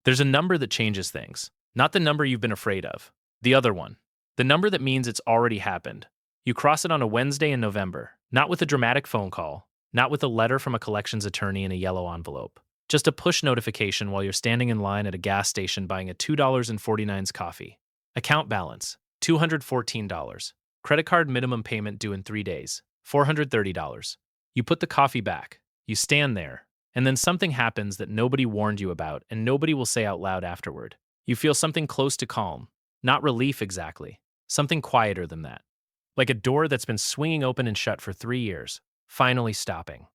There's a number that changes things, not the number you've been afraid of. The other one. The number that means it's already happened. You cross it on a Wednesday in November, not with a dramatic phone call, not with a letter from a collections attorney in a yellow envelope. Just a push notification while you're standing in line at a gas station buying a $2.49 coffee. Account balance, $214. Credit card minimum payment due in 3 days, $430. You put the coffee back. You stand there. And then something happens that nobody warned you about and nobody will say out loud afterward. You feel something close to calm. Not relief exactly. Something quieter than that. Like a door that's been swinging open and shut for 3 years, finally stopping.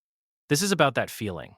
This is about that feeling.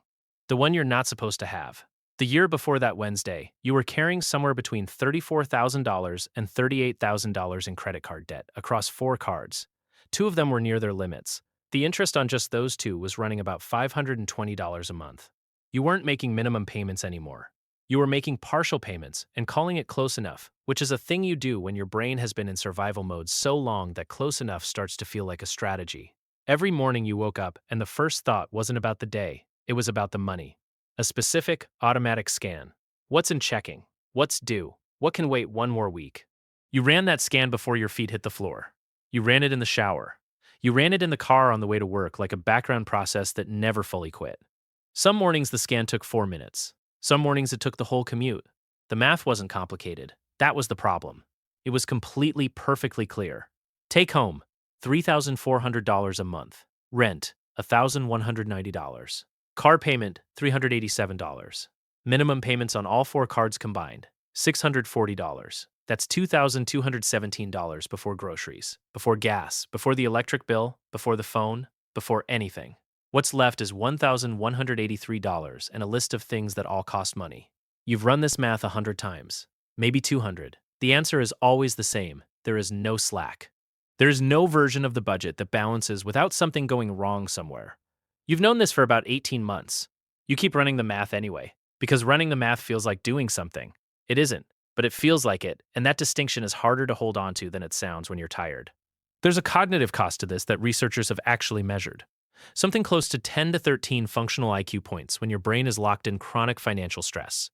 The one you're not supposed to have. The year before that Wednesday, you were carrying somewhere between $34,000 and $38,000 in credit card debt across 4 cards. 2 of them were near their limits. The interest on just those 2 was running about $520 a month. You weren't making minimum payments anymore. You were making partial payments and calling it close enough, which is a thing you do when your brain has been in survival mode so long that close enough starts to feel like a strategy. Every morning you woke up and the first thought wasn't about the day, it was about the money. A specific, automatic scan. What's in checking? What's due? What can wait 1 more week? You ran that scan before your feet hit the floor. You ran it in the shower. You ran it in the car on the way to work like a background process that never fully quit. Some mornings the scan took 4 minutes. Some mornings it took the whole commute. The math wasn't complicated. That was the problem. It was completely, perfectly clear. Take home, $3,400 a month. Rent, $1,190. Car payment, $387. Minimum payments on all 4 cards combined, $640. That's $2,217 before groceries, before gas, before the electric bill, before the phone, before anything. What's left is $1,183 and a list of things that all cost money. You've run this math 100 times, maybe 200. The answer is always the same. There is no slack. There is no version of the budget that balances without something going wrong somewhere. You've known this for about 18 months. You keep running the math anyway, because running the math feels like doing something. It isn't. But it feels like it, and that distinction is harder to hold on to than it sounds when you're tired. There's a cognitive cost to this that researchers have actually measured. Something close to 10 to 13 functional IQ points when your brain is locked in chronic financial stress.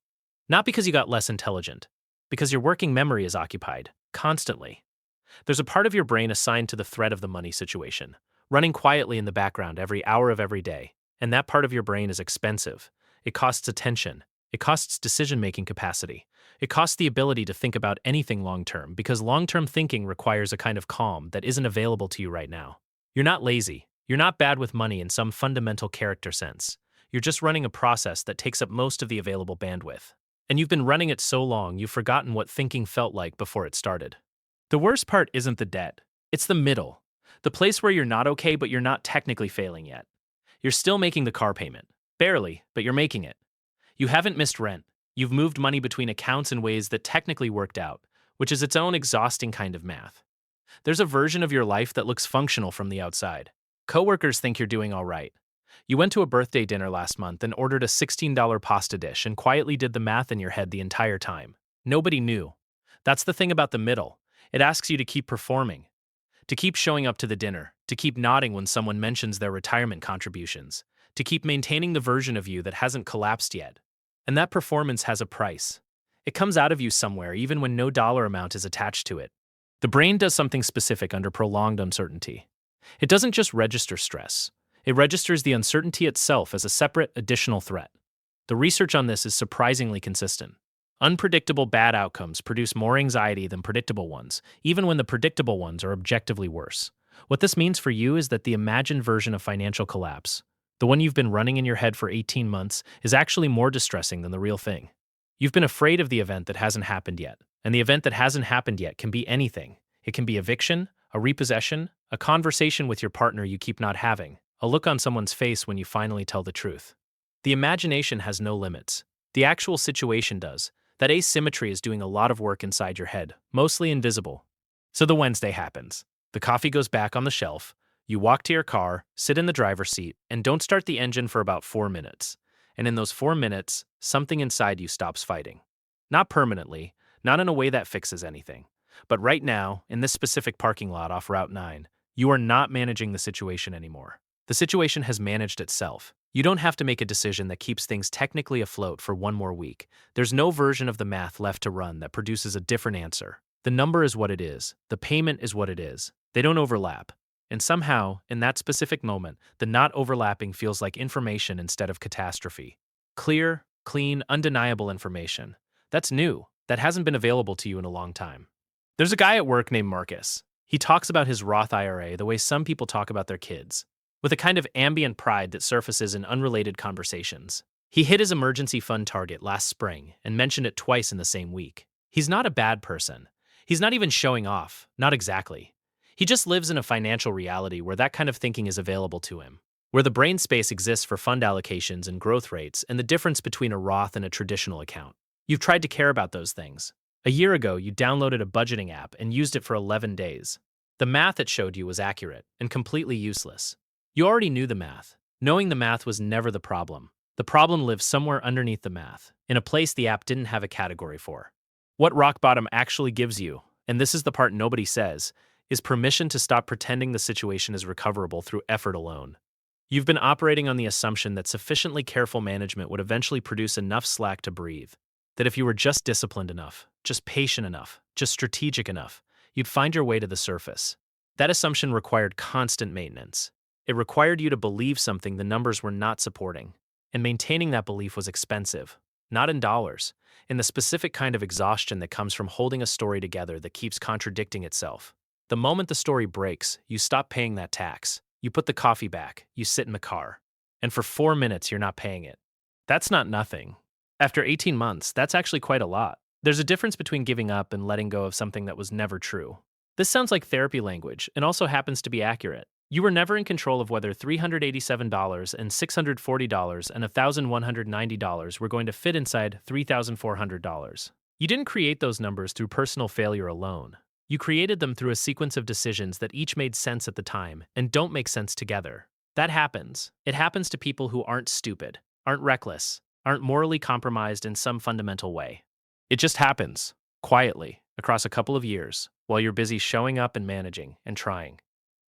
Not because you got less intelligent, because your working memory is occupied, constantly. There's a part of your brain assigned to the threat of the money situation, running quietly in the background every hour of every day, and that part of your brain is expensive. It costs attention. It costs decision-making capacity. It costs the ability to think about anything long-term because long-term thinking requires a kind of calm that isn't available to you right now. You're not lazy. You're not bad with money in some fundamental character sense. You're just running a process that takes up most of the available bandwidth. And you've been running it so long you've forgotten what thinking felt like before it started. The worst part isn't the debt. It's the middle. The place where you're not okay but you're not technically failing yet. You're still making the car payment. Barely, but you're making it. You haven't missed rent. You've moved money between accounts in ways that technically worked out, which is its own exhausting kind of math. There's a version of your life that looks functional from the outside. Coworkers think you're doing all right. You went to a birthday dinner last month and ordered a $16 pasta dish and quietly did the math in your head the entire time. Nobody knew. That's the thing about the middle. It asks you to keep performing, to keep showing up to the dinner, to keep nodding when someone mentions their retirement contributions, to keep maintaining the version of you that hasn't collapsed yet. And that performance has a price. It comes out of you somewhere even when no dollar amount is attached to it. The brain does something specific under prolonged uncertainty. It doesn't just register stress. It registers the uncertainty itself as a separate, additional threat. The research on this is surprisingly consistent. Unpredictable bad outcomes produce more anxiety than predictable ones, even when the predictable ones are objectively worse. What this means for you is that the imagined version of financial collapse, the one you've been running in your head for 18 months, is actually more distressing than the real thing. You've been afraid of the event that hasn't happened yet, and the event that hasn't happened yet can be anything. It can be eviction, a repossession, a conversation with your partner you keep not having, a look on someone's face when you finally tell the truth. The imagination has no limits. The actual situation does. That asymmetry is doing a lot of work inside your head, mostly invisible. So the Wednesday happens. The coffee goes back on the shelf. You walk to your car, sit in the driver's seat, and don't start the engine for about 4 minutes. And in those 4 minutes, something inside you stops fighting. Not permanently, not in a way that fixes anything. But right now, in this specific parking lot off Route 9, you are not managing the situation anymore. The situation has managed itself. You don't have to make a decision that keeps things technically afloat for one more week. There's no version of the math left to run that produces a different answer. The number is what it is. The payment is what it is. They don't overlap. And somehow, in that specific moment, the not overlapping feels like information instead of catastrophe. Clear, clean, undeniable information. That's new. That hasn't been available to you in a long time. There's a guy at work named Marcus. He talks about his Roth IRA the way some people talk about their kids, with a kind of ambient pride that surfaces in unrelated conversations. He hit his emergency fund target last spring and mentioned it twice in the same week. He's not a bad person. He's not even showing off, not exactly. He just lives in a financial reality where that kind of thinking is available to him, where the brain space exists for fund allocations and growth rates and the difference between a Roth and a traditional account. You've tried to care about those things. A year ago, you downloaded a budgeting app and used it for 11 days. The math it showed you was accurate and completely useless. You already knew the math. Knowing the math was never the problem. The problem lived somewhere underneath the math, in a place the app didn't have a category for. What rock bottom actually gives you, and this is the part nobody says, is permission to stop pretending the situation is recoverable through effort alone. You've been operating on the assumption that sufficiently careful management would eventually produce enough slack to breathe. That if you were just disciplined enough, just patient enough, just strategic enough, you'd find your way to the surface. That assumption required constant maintenance. It required you to believe something the numbers were not supporting. And maintaining that belief was expensive. Not in dollars, in the specific kind of exhaustion that comes from holding a story together that keeps contradicting itself. The moment the story breaks, you stop paying that tax. You put the coffee back, you sit in the car. And for 4 minutes, you're not paying it. That's not nothing. After 18 months, that's actually quite a lot. There's a difference between giving up and letting go of something that was never true. This sounds like therapy language and also happens to be accurate. You were never in control of whether $387 and $640 and $1,190 were going to fit inside $3,400. You didn't create those numbers through personal failure alone. You created them through a sequence of decisions that each made sense at the time and don't make sense together. That happens. It happens to people who aren't stupid, aren't reckless, aren't morally compromised in some fundamental way. It just happens, quietly, across a couple of years, while you're busy showing up and managing and trying.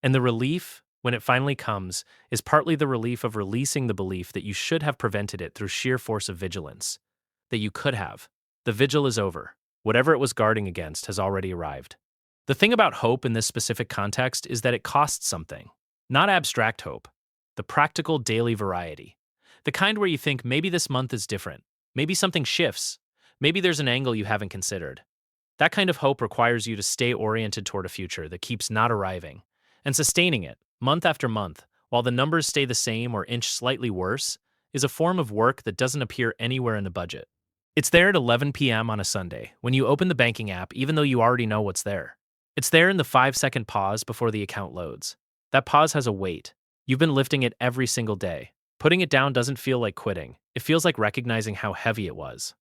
And the relief, when it finally comes, is partly the relief of releasing the belief that you should have prevented it through sheer force of vigilance. That you could have. The vigil is over. Whatever it was guarding against has already arrived. The thing about hope in this specific context is that it costs something. Not abstract hope. The practical daily variety. The kind where you think maybe this month is different. Maybe something shifts. Maybe there's an angle you haven't considered. That kind of hope requires you to stay oriented toward a future that keeps not arriving. And sustaining it, month after month, while the numbers stay the same or inch slightly worse, is a form of work that doesn't appear anywhere in the budget. It's there at 11 p.m. on a Sunday, when you open the banking app even though you already know what's there. It's there in the 5-second pause before the account loads. That pause has a weight. You've been lifting it every single day. Putting it down doesn't feel like quitting. It feels like recognizing how heavy it was.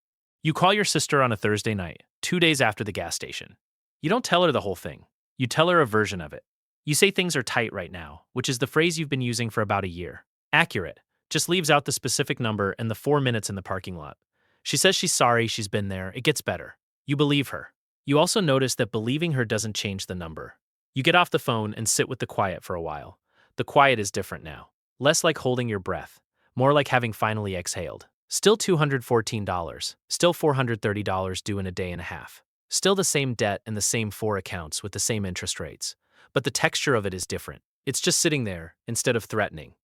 You call your sister on a Thursday night, 2 days after the gas station. You don't tell her the whole thing. You tell her a version of it. You say things are tight right now, which is the phrase you've been using for about a year. Accurate. Just leaves out the specific number and the 4 minutes in the parking lot. She says she's sorry, she's been there, it gets better. You believe her. You also notice that believing her doesn't change the number. You get off the phone and sit with the quiet for a while. The quiet is different now. Less like holding your breath. More like having finally exhaled. Still $214. Still $430 due in a day and a half. Still the same debt and the same 4 accounts with the same interest rates. But the texture of it is different. It's just sitting there instead of threatening.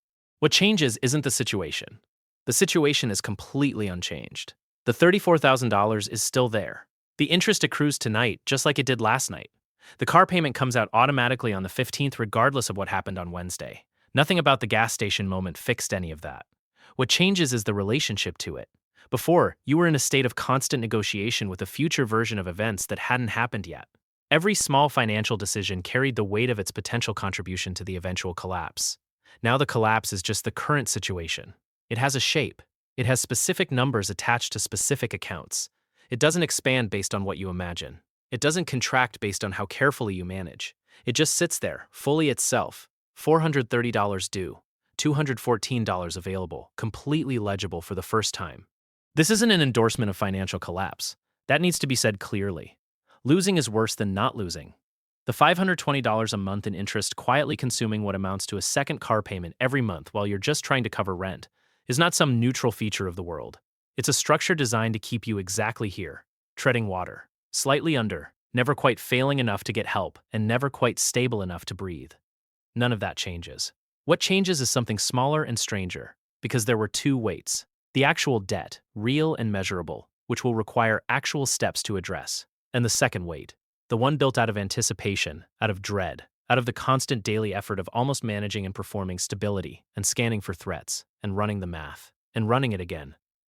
What changes isn't the situation. The situation is completely unchanged. The $34,000 is still there. The interest accrues tonight just like it did last night. The car payment comes out automatically on the 15th regardless of what happened on Wednesday. Nothing about the gas station moment fixed any of that. What changes is the relationship to it. Before, you were in a state of constant negotiation with a future version of events that hadn't happened yet. Every small financial decision carried the weight of its potential contribution to the eventual collapse. Now the collapse is just the current situation. It has a shape. It has specific numbers attached to specific accounts. It doesn't expand based on what you imagine. It doesn't contract based on how carefully you manage. It just sits there, fully itself. $430 due. $214 available, completely legible for the first time. This isn't an endorsement of financial collapse. That needs to be said clearly. Losing is worse than not losing. The $520 a month in interest quietly consuming what amounts to a second car payment every month while you're just trying to cover rent. is not some neutral feature of the world. It's a structure designed to keep you exactly here, treading water, slightly under, never quite failing enough to get help, and never quite stable enough to breathe. None of that changes. What changes is something smaller and stranger, because there were two weights. The actual debt, real and measurable, which will require actual steps to address. And the second weight, the one built out of anticipation, out of dread, out of the constant daily effort of almost managing and performing stability, and scanning for threats, and running the math, and running it again.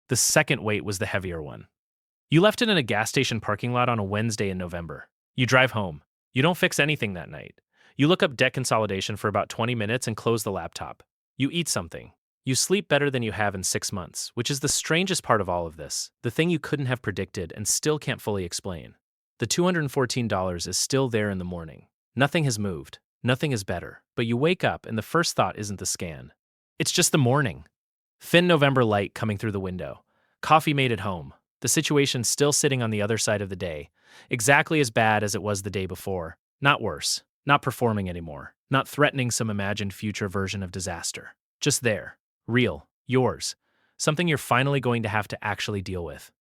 The second weight was the heavier one. You left it in a gas station parking lot on a Wednesday in November. You drive home. You don't fix anything that night. You look up debt consolidation for about 20 minutes and close the laptop. You eat something. You sleep better than you have in 6 months, which is the strangest part of all of this, the thing you couldn't have predicted and still can't fully explain. The $214 is still there in the morning. Nothing has moved. Nothing is better. But you wake up and the first thought isn't the scan. It's just the morning. Thin November light coming through the window. Coffee made at home. The situation still sitting on the other side of the day. Exactly as bad as it was the day before. Not worse. Not performing anymore. Not threatening some imagined future version of disaster. Just there. Real. Yours. Something you're finally going to have to actually deal with.